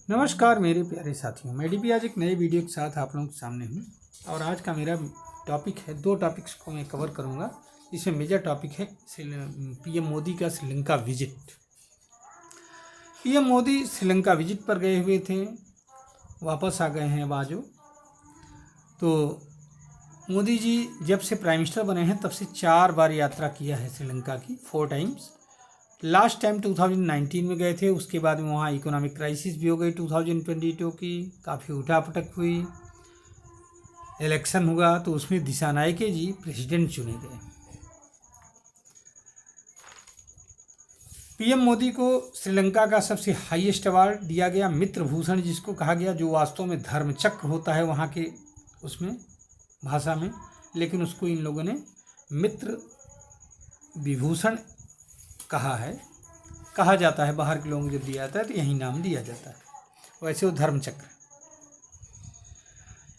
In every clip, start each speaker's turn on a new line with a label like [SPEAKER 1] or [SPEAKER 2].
[SPEAKER 1] नमस्कार मेरे प्यारे साथियों, मैं डीपी आज एक नए वीडियो के साथ आप लोगों के सामने हूँ। और आज का मेरा टॉपिक है, दो टॉपिक्स को मैं कवर करूँगा। इसमें मेजर टॉपिक है पीएम मोदी का Sri Lanka visit. PM Modi Sri Lanka visit पर गए हुए थे, वापस आ गए हैं बाजू। तो मोदी जी जब से प्राइम मिनिस्टर बने हैं तब से 4 बार यात्रा किया है श्रीलंका की, 4 टाइम्स। लास्ट टाइम 2019 में गए थे, उसके बाद में वहाँ इकोनॉमिक क्राइसिस भी हो गई 2022 की, काफ़ी उठापटक हुई, इलेक्शन हुआ, तो उसमें दिशानायके जी प्रेसिडेंट चुने गए। पीएम मोदी को श्रीलंका का सबसे हाईएस्ट अवार्ड दिया गया, मित्र भूषण जिसको कहा गया, जो वास्तव में धर्मचक्र होता है वहाँ के उसमें भाषा में, लेकिन उसको इन लोगों ने मित्र विभूषण कहा जाता है। बाहर के लोगों को जब दिया जाता है तो यही नाम दिया जाता है, वैसे वो धर्मचक्र।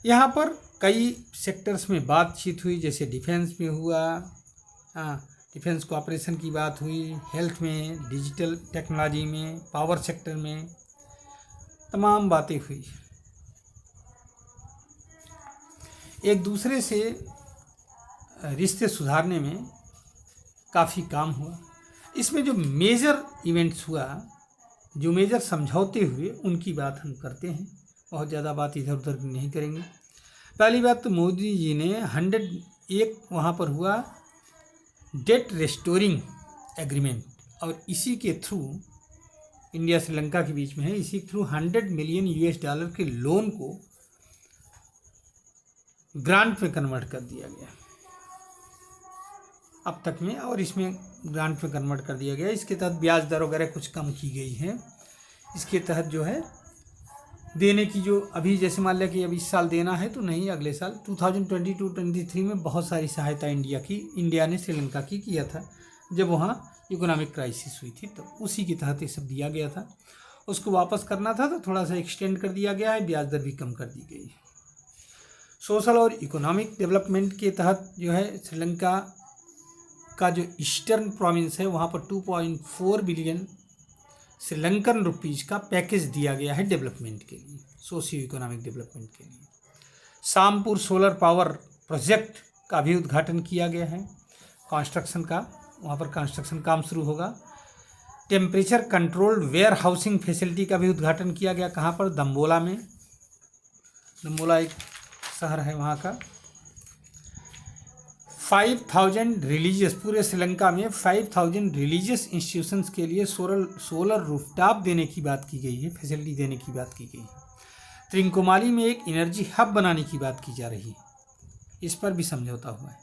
[SPEAKER 1] यहाँ पर कई सेक्टर्स में बातचीत हुई, जैसे डिफेंस में हुआ, डिफेंस कोऑपरेशन की बात हुई, हेल्थ में, डिजिटल टेक्नोलॉजी में, पावर सेक्टर में, तमाम बातें हुई। एक दूसरे से रिश्ते सुधारने में काफ़ी काम हुआ। इसमें जो मेजर इवेंट्स हुआ, जो मेजर समझौते हुए, उनकी बात हम करते हैं। बहुत ज़्यादा बात इधर उधर नहीं करेंगे। पहली बात तो मोदी जी ने 101 वहाँ पर हुआ डेट रेस्टोरिंग एग्रीमेंट, और इसी के थ्रू इंडिया श्रीलंका के बीच में है, इसी के थ्रू $100 मिलियन के लोन को ग्रांट में कन्वर्ट कर दिया गया अब तक में, और इसमें ग्रांट में कन्वर्ट कर दिया गया। इसके तहत ब्याज दर वगैरह कुछ कम की गई है। इसके तहत जो है देने की, जो अभी जैसे मान लिया कि अब इस साल देना है तो नहीं, अगले साल 2022-23 में बहुत सारी सहायता इंडिया ने श्रीलंका की किया था, जब वहाँ इकोनॉमिक क्राइसिस हुई थी, तो उसी के तहत ये सब दिया गया था। उसको वापस करना था तो थोड़ा सा एक्सटेंड कर दिया गया है, ब्याज दर भी कम कर दी गई। सोशल और इकोनॉमिक डेवलपमेंट के तहत जो है श्रीलंका का जो ईस्टर्न प्रोविंस है वहाँ पर 2.4 बिलियन श्रीलंकन रुपीज़ का पैकेज दिया गया है डेवलपमेंट के लिए, सोशियो इकोनॉमिक डेवलपमेंट के लिए। शामपुर सोलर पावर प्रोजेक्ट का भी उद्घाटन किया गया है, कंस्ट्रक्शन का, वहाँ पर कंस्ट्रक्शन काम शुरू होगा। Temperature controlled warehousing facility का भी उद्घाटन किया गया, कहाँ पर, दम्बोला में। दम्बोला एक शहर है वहाँ का। 5,000 रिलीजियस, पूरे श्रीलंका में 5,000 रिलीजियस इंस्टीट्यूशंस के लिए सोलर रूफटॉप देने की बात की गई है, फैसिलिटी देने की बात की गई है। त्रिंकोमाली में एक एनर्जी हब बनाने की बात की जा रही है, इस पर भी समझौता हुआ है।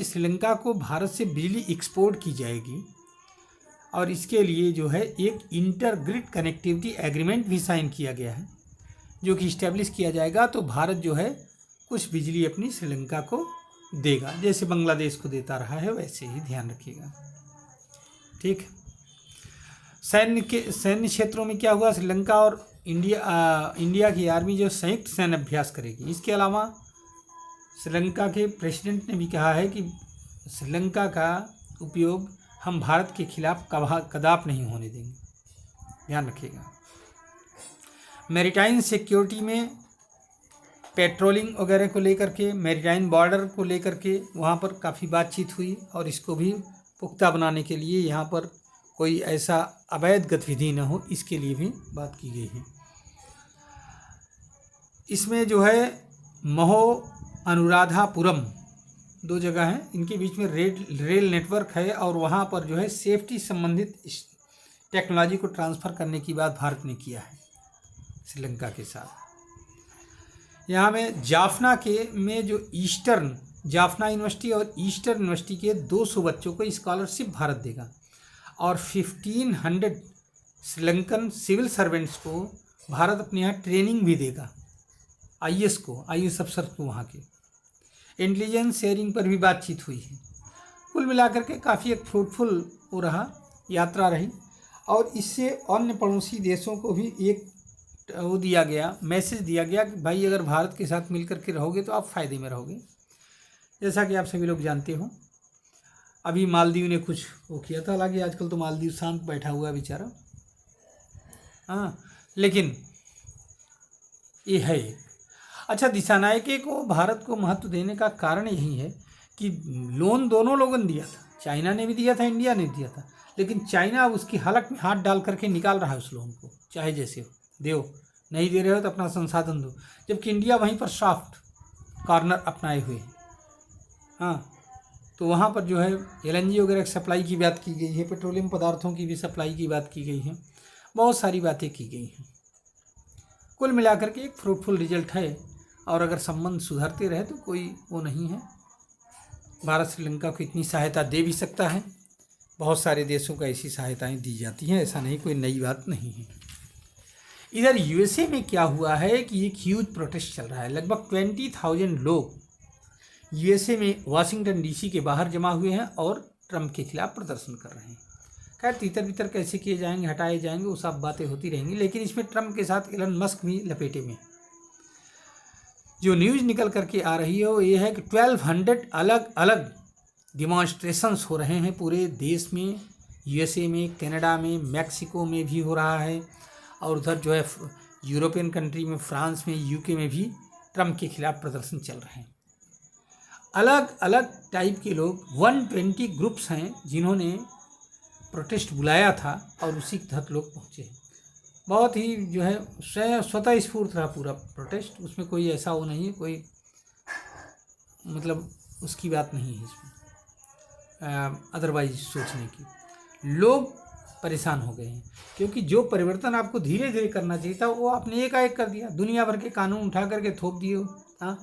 [SPEAKER 1] श्रीलंका को भारत से बिजली एक्सपोर्ट की जाएगी, और इसके लिए जो है एक इंटरग्रिड कनेक्टिविटी एग्रीमेंट भी साइन किया गया है, जो कि इस्टेब्लिश किया जाएगा। तो भारत जो है कुछ बिजली अपनी श्रीलंका को देगा, जैसे बांग्लादेश को देता रहा है, वैसे ही ध्यान रखिएगा, ठीक। सैन्य क्षेत्रों में क्या हुआ, श्रीलंका और इंडिया की आर्मी जो संयुक्त सैन्य अभ्यास करेगी। इसके अलावा श्रीलंका के प्रेसिडेंट ने भी कहा है कि श्रीलंका का उपयोग हम भारत के खिलाफ कदाप नहीं होने देंगे, ध्यान रखिएगा। मैरीटाइम सिक्योरिटी में पेट्रोलिंग वगैरह को लेकर के, मैरीटाइम बॉर्डर को लेकर के वहाँ पर काफ़ी बातचीत हुई, और इसको भी पुख्ता बनाने के लिए, यहाँ पर कोई ऐसा अवैध गतिविधि न हो, इसके लिए भी बात की गई है। इसमें जो है महो अनुराधापुरम 2 जगह हैं, इनके बीच में रेल नेटवर्क है, और वहाँ पर जो है सेफ्टी संबंधित टेक्नोलॉजी को ट्रांसफ़र करने की बात भारत ने किया है श्रीलंका के साथ। यहाँ में जाफना में जो जाफना यूनिवर्सिटी और ईस्टर्न यूनिवर्सिटी के 200 बच्चों को स्कॉलरशिप भारत देगा, और 1500 श्रीलंकन सिविल सर्वेंट्स को भारत अपने यहाँ ट्रेनिंग भी देगा, आईएएस अफसर को वहाँ के। इंटेलिजेंस शेयरिंग पर भी बातचीत हुई है। कुल मिलाकर के काफ़ी एक फ्रूटफुल हो रहा यात्रा रही, और इससे अन्य पड़ोसी देशों को भी एक वो दिया गया, मैसेज दिया गया कि भाई अगर भारत के साथ मिलकर के रहोगे तो आप फ़ायदे में रहोगे। जैसा कि आप सभी लोग जानते हो, अभी मालदीव ने कुछ वो किया था, हालांकि आजकल तो मालदीव शांत बैठा हुआ है बेचारा, हाँ, लेकिन ये है एक। अच्छा, दिशानायके को भारत को महत्व देने का कारण यही है कि लोन दोनों लोगों ने दिया था, चाइना ने भी दिया था, इंडिया ने भी दिया था, लेकिन चाइना अब उसकी हालत में हाथ डाल करके निकाल रहा है उस लोन को, चाहे जैसे हो दो, नहीं दे रहे हो तो अपना संसाधन दो, जबकि इंडिया वहीं पर सॉफ्ट कॉर्नर अपनाए हुए है। हाँ, तो वहाँ पर जो है LNG वगैरह की सप्लाई की बात की गई है, पेट्रोलियम पदार्थों की भी सप्लाई की बात की गई है, बहुत सारी बातें की गई हैं। कुल मिलाकर के एक फ्रूटफुल रिजल्ट है, और अगर संबंध सुधरते रहे तो कोई वो नहीं है। भारत श्रीलंका को इतनी सहायता दे भी सकता है, बहुत सारे देशों को ऐसी सहायताएं दी जाती हैं, ऐसा नहीं, कोई नई बात नहीं है। इधर USA में क्या हुआ है कि एक ह्यूज प्रोटेस्ट चल रहा है, लगभग 20,000 लोग USA में वाशिंगटन DC के बाहर जमा हुए हैं और ट्रंप के खिलाफ प्रदर्शन कर रहे हैं। खैर, तीतर बितर कैसे किए जाएंगे, हटाए जाएंगे, वो सब बातें होती रहेंगी, लेकिन इसमें ट्रंप के साथ एलन मस्क भी लपेटे में। जो न्यूज़ निकल करके आ रही है वो ये है कि 1200 अलग अलग डिमॉन्स्ट्रेशंस हो रहे हैं पूरे देश में, USA में, कनाडा में, मैक्सिको में भी हो रहा है, और उधर जो है यूरोपियन कंट्री में, फ्रांस में, UK में भी ट्रंप के खिलाफ प्रदर्शन चल रहे हैं। अलग अलग टाइप के लोग 120 ग्रुप्स हैं जिन्होंने प्रोटेस्ट बुलाया था, और उसी के तहत लोग पहुँचे। बहुत ही जो है स्वतः स्फूर्त रहा पूरा प्रोटेस्ट, उसमें कोई ऐसा वो नहीं है, कोई मतलब उसकी बात नहीं है इसमें अदरवाइज सोचने की। लोग परेशान हो गए हैं, क्योंकि जो परिवर्तन आपको धीरे धीरे करना चाहिए था वो आपने एकाएक कर दिया, दुनिया भर के कानून उठा करके थोप दिए हो। हाँ,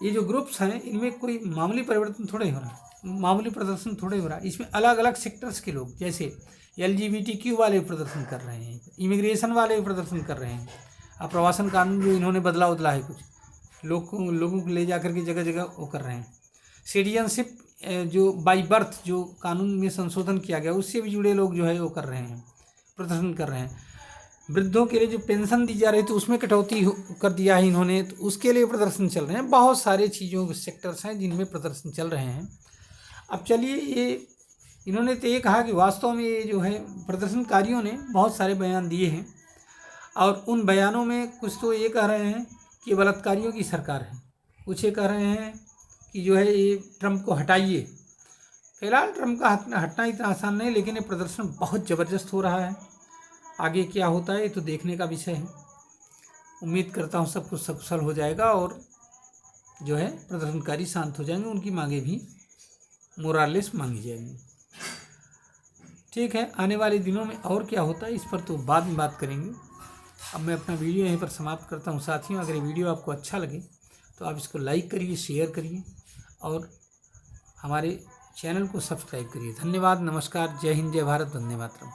[SPEAKER 1] ये जो ग्रुप्स हैं इनमें कोई मामूली परिवर्तन थोड़े हो रहा है, मामूली प्रदर्शन थोड़े हो रहा है, इसमें अलग अलग सेक्टर्स के लोग, जैसे LGBTQ वाले प्रदर्शन कर रहे हैं, इमिग्रेशन वाले प्रदर्शन कर रहे हैं, आप्रवासन कानून जो इन्होंने बदला है कुछ, लोगों को ले जा करके जगह जगह वो कर रहे हैं। सिटीजनशिप जो बाई बर्थ जो कानून में संशोधन किया गया उससे भी जुड़े लोग जो है वो कर रहे हैं, प्रदर्शन कर रहे हैं। वृद्धों के लिए जो पेंशन दी जा रही थी उसमें कटौती कर दिया है इन्होंने, तो उसके लिए प्रदर्शन चल रहे हैं। बहुत सारे चीज़ों के सेक्टर्स हैं जिनमें प्रदर्शन चल रहे हैं। अब चलिए, ये इन्होंने तो ये कहा कि वास्तव में ये जो है प्रदर्शनकारियों ने बहुत सारे बयान दिए हैं, और उन बयानों में कुछ तो ये कह रहे हैं कि बलात्कारियों की सरकार है, कुछ ये कह रहे हैं कि जो है ये ट्रंप को हटाइए। फिलहाल ट्रंप का हटना इतना आसान नहीं, लेकिन ये प्रदर्शन बहुत ज़बरदस्त हो रहा है। आगे क्या होता है ये तो देखने का विषय है। उम्मीद करता हूँ सब कुछ सकुशल हो जाएगा, और जो है प्रदर्शनकारी शांत हो जाएंगे, उनकी मांगे भी मोरालेस मांगी जाएंगी। ठीक है, आने वाले दिनों में और क्या होता है इस पर तो बाद में बात करेंगे। अब मैं अपना वीडियो यहीं पर समाप्त करता हूँ। साथियों, अगर ये वीडियो आपको अच्छा लगे तो आप इसको लाइक करिए, शेयर करिए, और हमारे चैनल को सब्सक्राइब करिए। धन्यवाद, नमस्कार, जय हिंद, जय भारत, वंदे मातरम।